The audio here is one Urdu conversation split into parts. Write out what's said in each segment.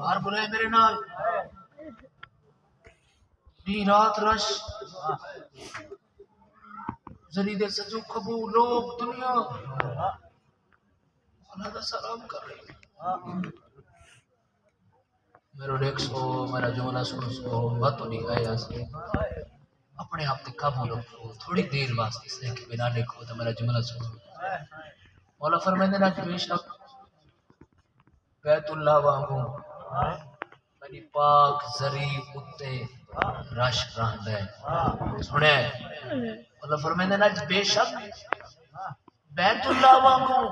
باہر بلائے میرے نال نی رات رش زرید سجو خبو لوگ دنیا اللہ کا سلام کر رہی میرے ڈیک سو میرا جملہ سو بات تو نہیں گیا سے اپنے آپ تے قابو رکھو تھوڑی دیر واسطے سے کہ بنا دیکھو تو میرا جملہ سنو مولا فرمائندے نا کہ بے شک بیت اللہ وانگوں میری پاک ظریف اتے رش رہندا ہے سنے مولا فرمائندے نا کہ بے شک بیت اللہ وانگوں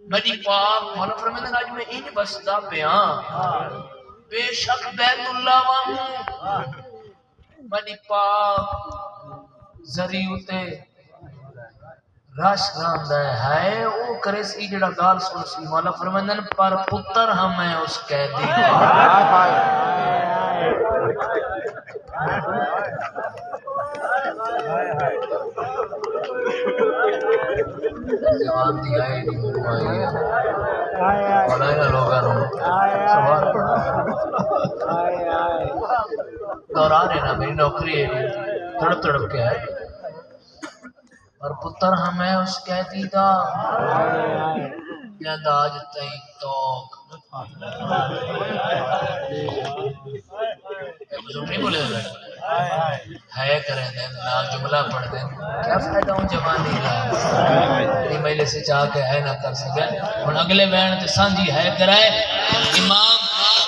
میری پاک مولا فرمائندے نا کہ میں ان بسدا پیاں بے شک بیت اللہ وانگوں میری پاک ظریف اتے رش رہندا ہے او کرے سی جڑا گال سن سی مولا فرماندے نے پر پتر ہم ہیں اس قیدی جوان دی آئے نہیں آئی ہے بڑا ہے لوگاں نو سوال پڑھا دوران ہے نا میری نوکری ہے تڑپ تڑپ کے ہے اور پتر ہمیں اس قیدی دا جندا آج تئی توک بزرگ نہیں بولے ہے کریں دیں نا جملہ پڑھ دیں کیا فائدہ ہوں جوانی کا میلے سے چاہ کے ہے نہ کر سکے اور اگلے بین تے سانجی ہے کرائے امام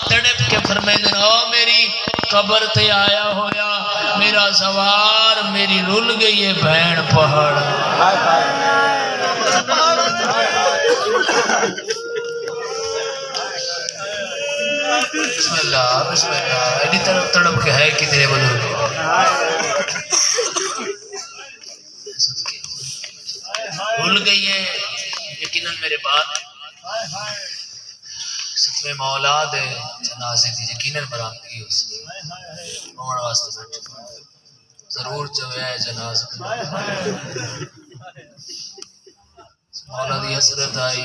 تڑپ کے فرمائیں او میری قبر تے آیا ہویا میرا سوار میری رول گئی ہے بہن پہاڑ بسم اللہ ایڈی طرف تڑپ کے ہے کتنے بزرگ رول گئی ہے یقیناً میرے بات ستویں مولا دے جنازے دی یقیناً برآمدگی ہو سی موڑ واسطے بیٹھے ضرور چوے ہے جنازہ مولا دی حسرت آئی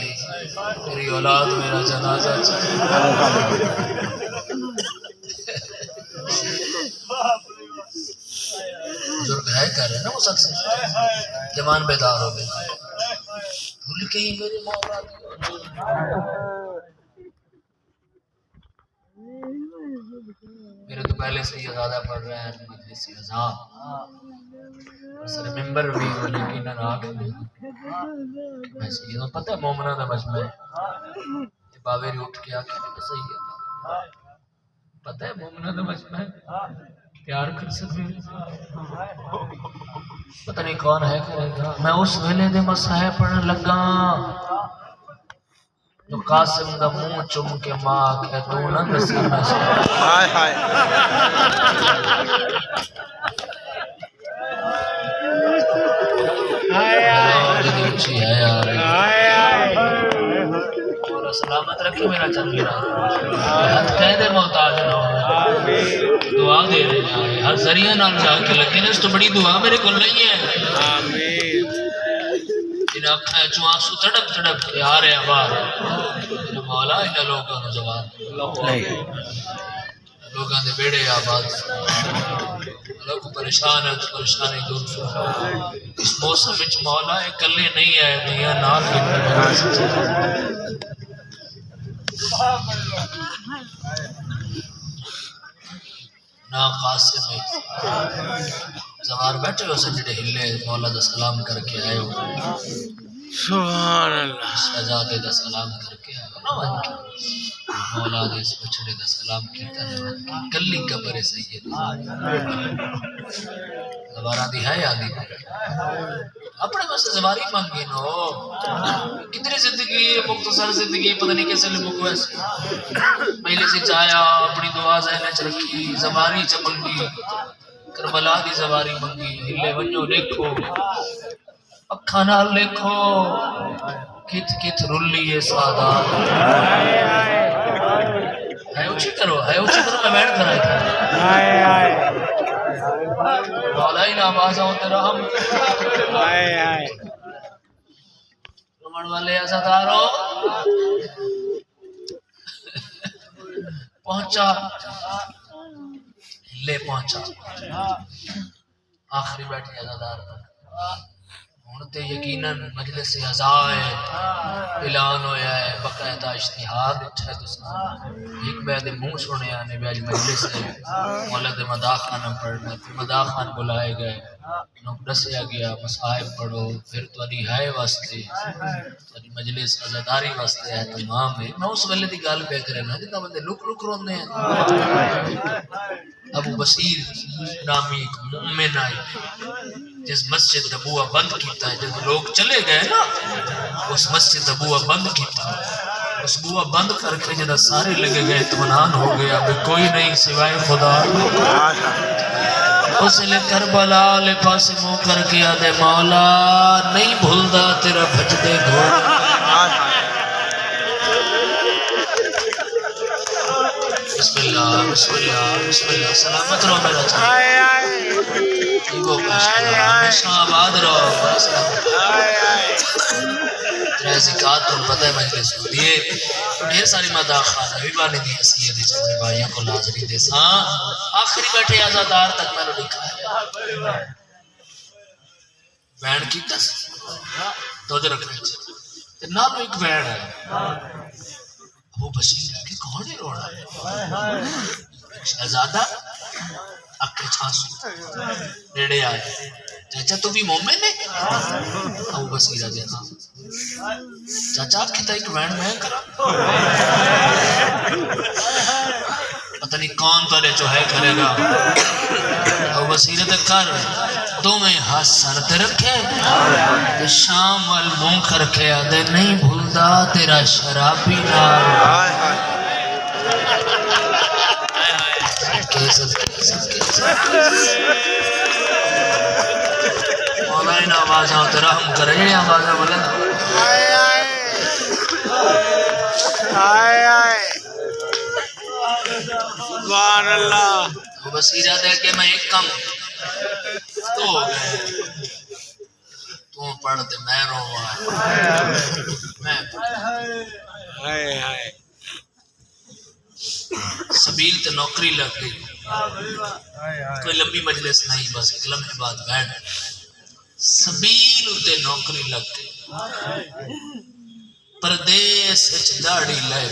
میری اولاد میرا جنازہ چاہے بزرگ ہے کر رہے نا مسلسل جوان بیدار ہو گئے بھول گئی میری مولا دی میرے تو پہلے سے یہ زیادہ پڑھ رہے ہیں مجلس اذان سر ممبر بھی لیکن آگ میں سیدوں پتہ ہے مومنہ دا مجمع ہے باویری اٹھ کے آکے صحیح ہے پتہ ہے مومنہ دا مجمع ہے پیار کر سکتے پتہ نہیں کون ہے کرے گا میں اس ویلے دے مسائے پڑھنے لگا تو قاسم دا منہ چم کے ماں کہ تو نہ دسی میں سے ہائے ہائے اور سلامت رکھے میرا چل گرا کہہ دے محتاج نہ ہو دعا دے رہے ہیں ہر ذریعہ نام جا کے لگے اس تو بڑی دعا میرے کو نہیں ہے انہیں اکھائیں جو آنسو تڑپ تڑپ کے آ رہے ہیں باہر مولا انہیں لوگوں نے جواب لوگوں نے بیڑے آباد لوگ پریشان ہے تو پریشانی دور اس موسم وچ مولا ہے کلے نہیں آئے دیا نال نا قاسم ہے زوار بیٹھے ہو سجدے ہلے مولا دا سلام کر کے آئے ہو سبحان اللہ شہزادے دا سلام کر کے آئے ہو مولا دے اس بچڑے دا سلام کیتا ہے کلی قبر سید زوارہ دی ہے یادی اپنے بس زواری مانگی نو کتنی زندگی مختصر زندگی پتہ نہیں کیسے لے مکو ایسے پہلے سے چاہیا اپنی دعا ذہنے چ رکھی زواری چمنگی کربلا دی زواری منگی ہلے ونجو لکھو اکھا نال لکھو کت کت رلی سادات ہے اچھی کرو میں بیٹھ کر آئی تھا مولائی ناماز ہوں تیرا ہم رمن والے عزتارو پہنچا لے پہنچا آخری بیٹھے عزادار تک ہوں تے یقیناً مجلس عزا ہے اعلان ہویا ہے باقاعدہ اشتہار اٹھا ہے تساں ایک بیعد منہ سنے آنے بیعد مجلس ہے مولد مداح خانم پڑھنا پھر مداح خان بلائے گئے انہوں دسیا گیا مصاحب پڑھو پھر تاری ہے واسطے تاری مجلس عزاداری واسطے ہے تمام ہے میں اس ویلے دی گل پہ کرے نا جتا بندے لک لک روندے ہیں ابو بصیر نامی ایک مومن آئی جس مسجد ابوہ بند کیتا ہے جب لوگ چلے گئے نا اس مسجد ابوہ بند کیتا ہے اس بوہ بند کر کے جب سارے لگے گئے اطمینان ہو گیا اب کوئی نہیں سوائے خدا اس لے کربلا لے پاس منہ کر کے آدھے مولا نہیں بھولدا تیرا بھج دے گھوڑا بسم اللہ بسم اللہ بسم اللہ سلامت رہو میرا چاہتا ایگو پاشا ہمیشہ آباد رہو تیرے زکاة تم پتہ ہے مجلس کو دیئے ڈھیر ساری مداح خانہ بھی بانی دی حسیت چلے بھائیوں کو لازری دے ساں آخری بیٹھے عزادار تک میں نے لکھا ہے بینڈ کی تس دو جو رکھنے چاہتے نام ایک بینڈ ہے ابو بصیر ہے کہ کون ہے روڑا ہے شہزادہ اکھے چھانسو نیڑے آئے چاچا تو بھی مومن ہے ابو بصیر ہے دیکھا چاچا آپ کہتا ایک وینڈ میں کرا پتہ نہیں کون تارے جو ہے کرے گا ابو بصیر ہے کر دو میں ہاتھ سرد رکھے شام والمون کر کے آدھے نہیں بھولدا تیرا شرابی نار مولانا آوازاں تیرا ہم کرے آوازاں بلند سبحان اللہ وہ بصیرہ دے کہ میں ایک کم تو ہو گئے تو پڑھتے میں رہا میں سبیل تے نوکری لگ گئی کوئی لمبی مجلس نہیں بس ایک لمحے بعد بیٹھ سبیل تے نوکری لگ گئی پردیس وچ داڑھی لے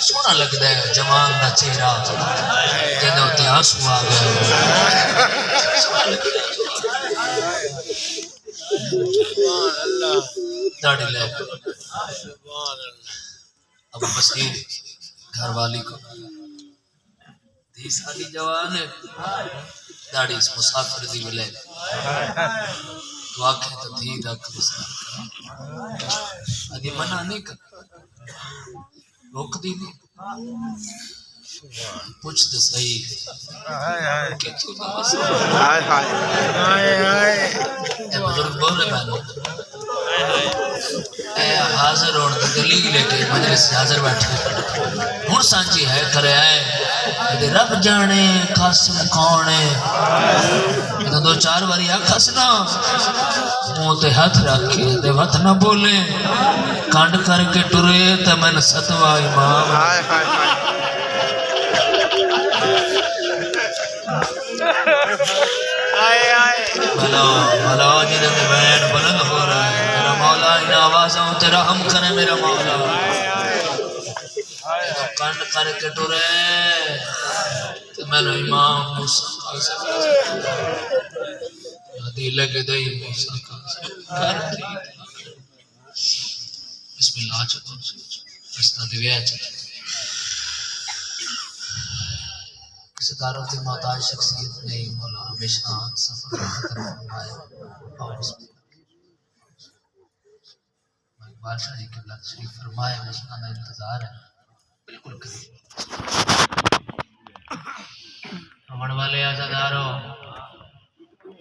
سونا لگدا ہے جوان دا چہرہ جدوں تے آنسو آ گئے داڑھی لے ابو بصیر گھر والی کو 30 سالی جوان ہے داڑھی اس مسافر دی ملے تو آنکھیں تو دھی رکھ مسافر کرا ادھی منع نہیں کر روک دی نہیں پوچھتے صحیح کہ کیوں نہ مسئلہ اے بزرگ بول رہے بہنوں اے حاضر اور دلی لے کے مجلس سے حاضر بیٹھے ہون سانچی ہے کرے آئے رب جانے قاسم کونے تو دو چار باری آکھسنا منہ تے ہاتھ رکھے دے وقت نہ بولے کانڈ کر کے ٹرے تے میں ستوا امام بھلا جنہیں میں بین بلند ہو رہا ہے میرا مولا ان آوازوں تے رحم کرے میرا مولا کانڈ کر کے ٹرے تے میں نے امام موسیٰ کا سکتا دی لگے دئی موسیٰ کا بسم اللہ چکو رستہ دیویا چکو کسی تعارف کی محتاج شخصیت نہیں مولا ہمیشہ سفر کی طرف فرمائے اور اس میں اقبال شاہ جی قبلہ شریف فرمائے مسئلہ میں انتظار ہے بالکل قریب امن والے آزاداروں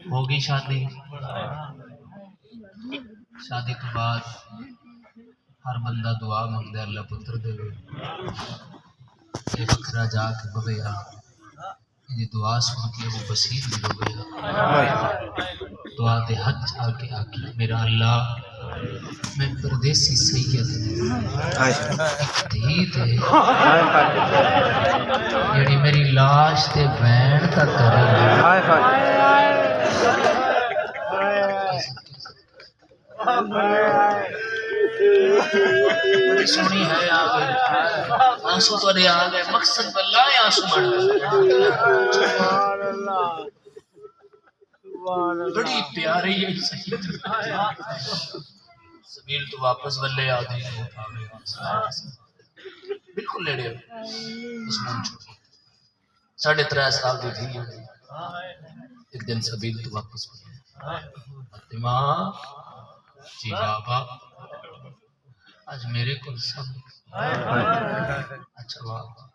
ہوگی شادی شادی کے بعد ہر بندہ دعا مانگدے اللہ پتر دے یہ بکرا جا کے بگیا یہ دعا سن کے وہ بصیر بھی ہو گیا دعا دے حد جا کے آکی میرا اللہ میں پردیسی سید دھی تے جڑی میری لاش تے بین تا کرے بڑی سونی ہے آگئے آنسو تو دے آگئے مقصد بلّہ ہے آنسو بڑھ بڑی پیاری ہے سبیل تو واپس بلے آدھی بالکل لیڑے عثمان چھوٹی 3.5 سال دی تھی ایک دن سبیل تو واپس بلے فاطمہ جی بابا آج میرے کو سب اچھا بابا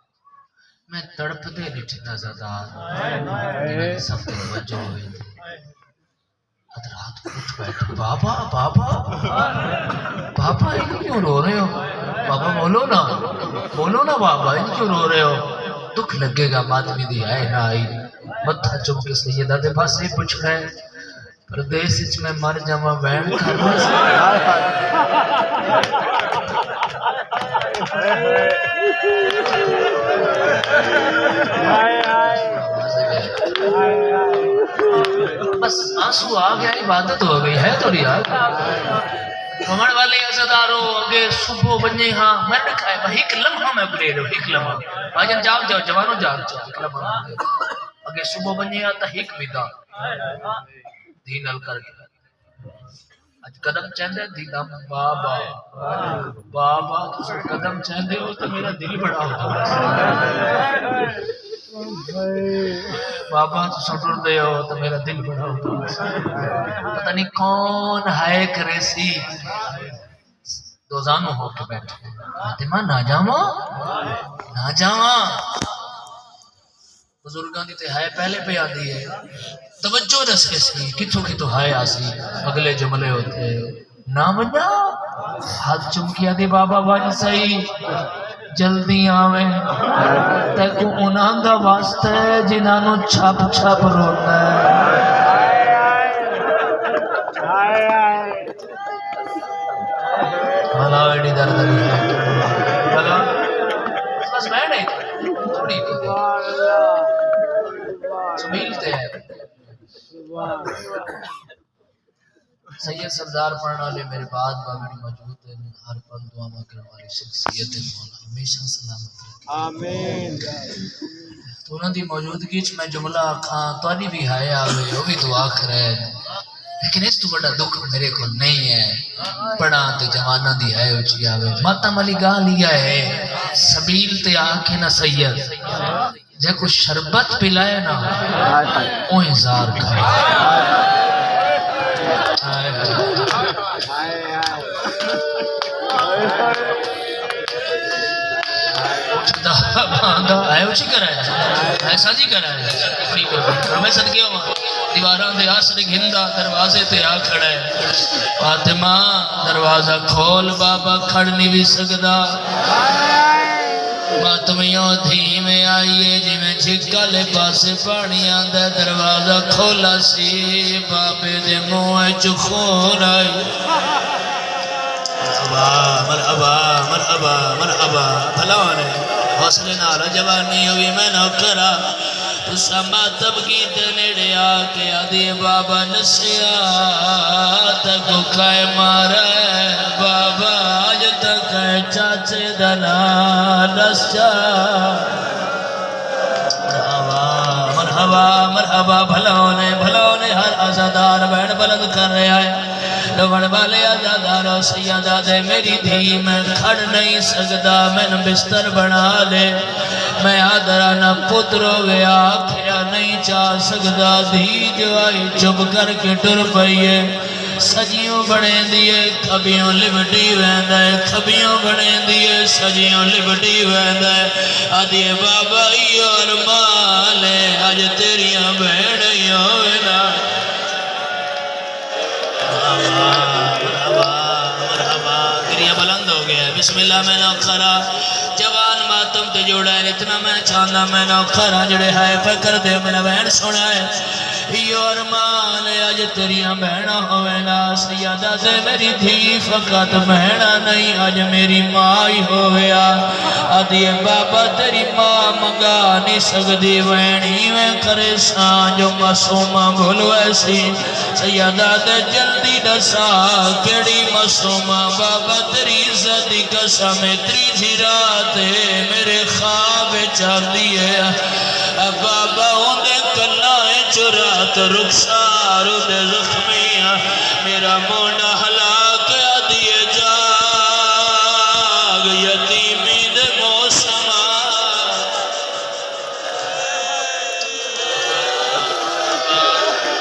میں تڑپ دے لٹھ نظردار میرے سب کے وجہ ہوئے تھے رات کو اٹھ بیٹھے بابا بابا بابا ان کیوں رو رہے ہو بابا بولو نا بابا ان کیوں رو رہے ہو دکھ لگے گا مادمی دی آئے نہ آئی متھا چم کے سیدہ دے پاس سے پوچھ رہے پردیس اچ میں مر جاواں بین کرنا بس آنسو آ گیا عبادت ہو گئی ہے تو ریا کمڑ والے عزدارو اگے صبح بنجے ہاں میں دکھائے ایک لمحہ میں بلے رہو ایک لمحہ بھائی جاؤ جوانو جاؤ ایک لمحہ اگے صبح بنجے ہاں تا ایک بیدا دین ال کر کے اج قدم چاہندے دیدہ بابا بابا تو قدم چاہندے ہو تو میرا دل بڑا ہوتا بابا تو سٹر دے ہو تو میرا دل بڑا ہوتا پتہ نہیں کون ہے کریسی دوزانو ہو کے بیٹھے فاطمہ نہ جاواں بزرگاں دی تے ہے پہلے پہ آدھی ہے توجہ دس کے سی کتھوں کی تو ہائے آسی اگلے جملے ہوتے نہ بنا ہاتھ چمکیا دے بابا بن سہی جلدی آویں تیکو انہاں دا واسطہ ہے جنہاں نو چھپ چھپ روتا ہے بھلا ویڈی درد نہیں ہے بھلا بس میں نہیں تھوڑی سمیلتے ہیں سید سردار پڑھنا لے میرے بعد باگڑی موجود ہے ہر پل دعا مکرم والی شخصیت مولا ہمیشہ سلامت رکھے آمین تو انہوں دی موجودگی میں جملہ آکھاں تو آنی بھی ہائے آوے وہ بھی دعا کرے لیکن اس تو بڑا دکھ میرے کو نہیں ہے پڑھا تے جوانہ دی ہے اچھی آوے ماتم علی گاہ لیا ہے سبیل تے آنکھیں نہ سید جے کو شربت پلائے نا اوہیں زار کھائے آئے اچھی کر رہا ہے ایسا جی کر رہا ہے ہمیں صدقے ہوا دیواراں دے آسر گھندہ دروازے تے آ کھڑا ہے فاطمہ دروازہ کھول بابا کھڑ نہیں بھی سکدا ماتمیوں دھی میں آئیے جی میں چھکا لے پاسے پانی آندہ دروازہ کھولا سی بابے دے موہ چخور آئی مرحبا مرحبا مرحبا بھلانے حوصلے نال جوانی ہوئی میں نوکرا تو سماتب کی دنیڑے آکے آدھی بابا نسیا تکو کائے مارا ہے بابا آج تک ہے چاچے دنا نسیا مرحبا مرحبا بھلاونے ہر عزادار بین بلند کر رہے آئے لوڑ والے عزاداروں سیادہ دے میری دھی میں کھڑ نہیں سکتا میں بستر بنا لے میں آدھرا نہ پترو گیا کھیا نہیں چاہ سکتا دھی جو آئی چپ کر کے ٹر پئیے سجیوں بڑھیں دیئے کھبیوں لبٹی ویندہ ہے کھبیوں بڑھیں دیئے سجیوں لبٹی ویندہ ہے آدھی بابا اور مالے آج تیریاں بھیڑیوں وینا مرحبا گریہ بلند ہو گیا بسم اللہ میں نوکرا جوان ماتم تے جوڑا ہے اتنا میں چاندہ میں نوکرا جڑے ہائے فکر دے میں نے بہن سنا ہے یہ ارمان اج تیریاں بہنا ہوئے نا سیدہ دے میری دھی فقط بہنا نہیں اج میری ماں ہی ہویا آدھی بابا تیری ماں منگا نہیں سکتی وینی میں کرے سان جو معصومہ بھولوے سی سیدہ دے جلدی دسا کیڑی معصومہ بابا تیری عزت دی قسم تیجی رات میرے خواب چاہتی ہے بابا اندے کنائیں چرات رخسار دے زخمیاں میرا مونا ہلاک دیئے جاگ یتیمی دے موسمہ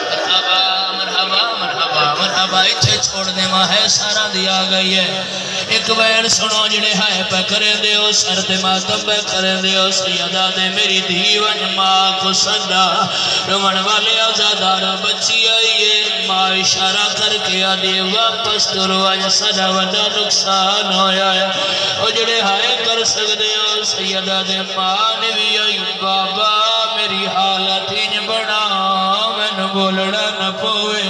مرحبا مرحبا مرحبا اچھے چھوڑ دے ماں ہے سارا دیا گئی ہے ایک بین سنو جڑے ہائے پہ کریں دے ہو سر تے ماتم پہ کریں دے ہو سیدہ دے میری دیوان ماں کو سنڈا رومن والے آزادار بچی آئیے ماں اشارہ کر کے آدھے واپس کرو آج سڑا وڈا نقصان ہویا ہے او جڑے ہائے کر سکتے ہو سیدہ دے ماں نے بھی آئی بابا میری حالت ہی بڑا میں بولڑا نہ پوئے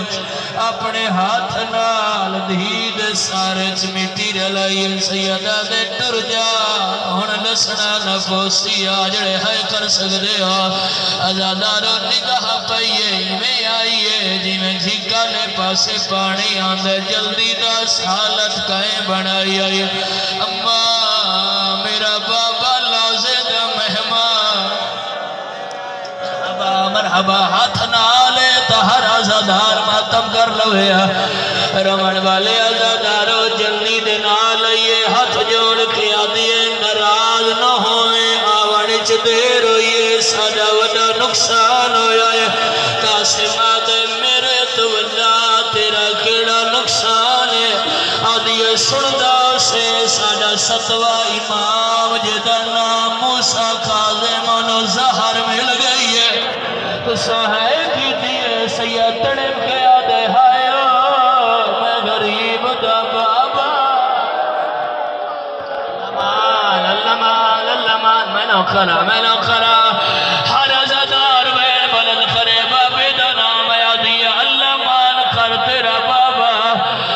اپنے ہاتھ نال دھی دے سارے چمیٹی رلائی سیدہ دے ٹر جا ہن نسنا نہ پوسی آجڑے ہے کر سکتے ہو آزادارو نگاہ پائیے میں آئیے جی میں جھگا لے پاسے پانی آندے جلدی دا سالت کہیں بنائی آئیے اماں میرا بابا لازے دا مہمان مرحبا ہاتھ نالے تہر آزادار ماتم کر لویا رمن والے آزادارو جلدی دے نالائیے ہاتھ جوڑ کے آدھیے نراز نہ ہوئے آوانچ دیر ہوئیے ساڑا وڈا نقصان ہویا ہے قاسمہ دے میرے تو وڈا تیرا کیڑا نقصان ہے آدھیے سندہ سے ساڑا ستوہ امام جدہ نام موسیٰ کاظم و زہر مل گئی ہے تو سہائے کی دیئے سید تڑپ کے آدھے ہائیو میں غریب دا بابا اللہمان میں نو کرا ہر ازادار بین بلند کرے بابی دا نام یا دیا اللہمان کر تیرا بابا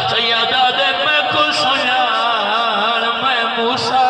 سیدہ دے میں کو سنان میں موسیٰ